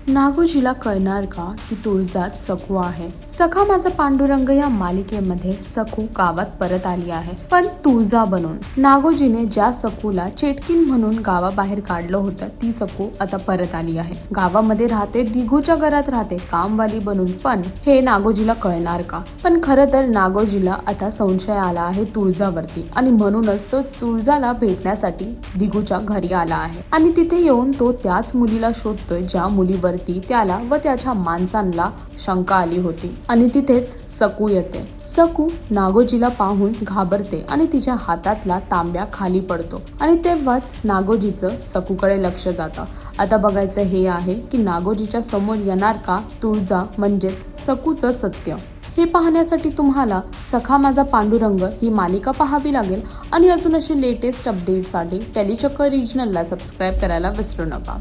नागोजीला कळणार का की तुळजाच सकू आहे. सखा माझा पांडुरंग या मालिकेमध्ये सकू गावात परत आली आहे, पण तुळजा बनून. नागोजीने ज्या सकूला चेटकीन म्हणून गावाबाहेर काढलं होतं ती सकू आता परत आली आहे. गावामध्ये राहते, दिगूच्या घरात राहते कामवाली बनून. पण हे नागोजीला कळणार का? पण खरं तर नागोजीला आता संशय आला आहे तुळजावरती, आणि म्हणूनच तो तुळजाला भेटण्यासाठी दिगूच्या घरी आला आहे. आणि तिथे येऊन तो त्याच मुलीला शोधतोय ज्या मुलीवर त्याला व त्याच्या माणसांना शंका आली होती. आणि तिथेच सकू येते. सकू नागोजीला पाहून घाबरते आणि तिच्या हातातला तांब्या खाली पडतो. आणि तेव्हाच नागोजीचं सकूकडे लक्ष जातं. आता बघायचं हे आहे की नागोजीच्या समोर येणार का तुळजा, म्हणजेच सकूचं सत्य. हे पाहण्यासाठी तुम्हाला सखा माझा पांडुरंग ही मालिका पाहावी लागेल. आणि अजून असे लेटेस्ट अपडेटसाठी टेलीचक्कर रिजनलला सबस्क्राईब करायला विसरू नका.